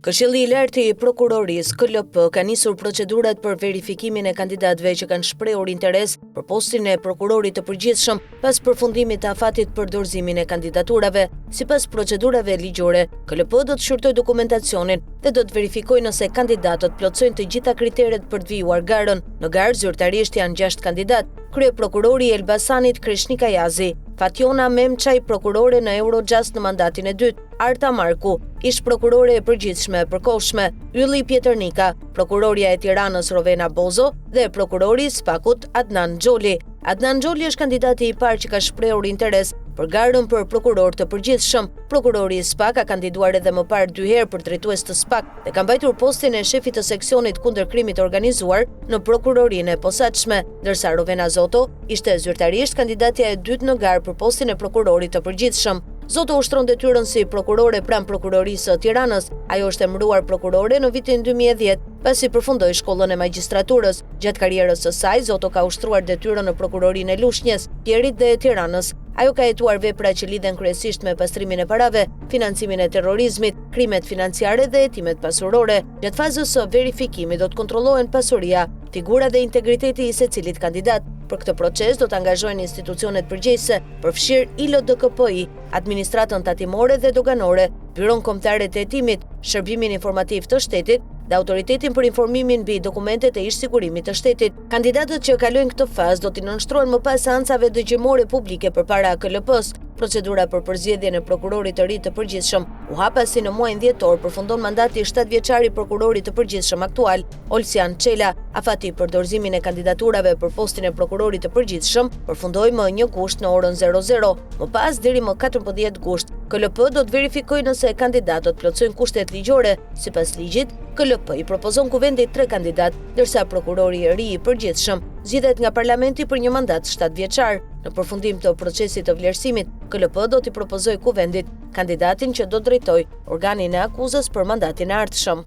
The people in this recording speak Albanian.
Këshilli i Lartë i Prokurorisë KLP ka nisur procedurat për verifikimin e kandidatëve që kanë shprehur interes për postin e prokurorit të përgjithshëm pas përfundimit të afatit për dorëzimin e kandidaturave. Sipas procedurave ligjore, KLP do të shërtojë dokumentacionin dhe do të verifikojë nëse kandidatët plotësojnë të gjitha kriteret për të vijuar garën. Në garë zyrtarisht janë 6 kandidat: kryeprokurori i Elbasanit Kreshnika Jazi, Fatjona Memçaj, prokurore në Eurojust në mandatin e dytë, Arta Marku, ish prokurore e përgjithshme e përkohshme, Ylli Pjetërnika, prokuroria e Tiranës Rovena Bozo dhe prokurori i Spakut Adnan Xholi. Adnan Xholi është kandidati i parë që ka shprehur interes për garën për prokuror të përgjithshëm. Prokurori i SPAK ka kandiduar edhe më parë 2 herë për drejtues të SPAK dhe ka mbajtur postin e shefit të seksionit kundër krimit organizuar në prokurorinë e posaçme, ndërsa Rovena Zoto ishte zyrtarisht kandidatja e dytë në garë për postin e prokurorit të përgjithshëm. Zoto ushtron detyrën si prokurore pranë prokurorisë së Tiranës. Ajo është emëruar prokurore në vitin 2010, pasi përfundoi shkollën e magjistraturës. Gjatë karrierës së saj, Zoto ka ushtruar detyrën në prokurorinë e Lushnjës, Pjerit dhe e Tiranës. Ajo ka hetuar vepra që lidhen kryesisht me pastrimin e parave, financimin e terrorizmit, krimet financiare dhe hetimet pasurore. Gjatë fazës së verifikimit do të kontrollohen pasuria, figura dhe integriteti i secilit kandidat. Për këtë proces do të angazhohen institucionet përgjegjëse, përfshirë ILDKPI, administratën tatimore dhe doganore, Byron Kombëtare të Hetimit, Shërbimin Informativ të Shtetit dhe Autoritetin për Informimin mbi dokumentet e ish-sigurimit të shtetit. Kandidatët që kalojnë këtë fazë do t'i nënshtrohen më pas seancave dëgjimore publike përpara KLP-s. Procedura për përzgjedhjen e prokurorit të ri të përgjithshëm u hap pasi në muajin dhjetor përfundon mandati 7 vjeçar i prokurorit të përgjithshëm aktual, Olsian Çela. Afati për dorëzimin e kandidaturave për postin e prokurorit të përgjithshëm përfundoi më 1 gusht në orën 00. Më pas deri më 14 gusht, KLP do të verifikojë nëse kandidatët plotësojnë kushtet ligjore. Sipas ligjit, KLP i propozon kuvendit 3 kandidat, ndërsa prokurori i ri i përgjithshëm zgjidhet nga parlamenti për një mandat 7 vjeçar. Në përfundim të procesit të vlerësimit, KLP do t'i propozojë kuvendit kandidatin që do drejtojë organin e akuzës për mandatin e ardhshëm.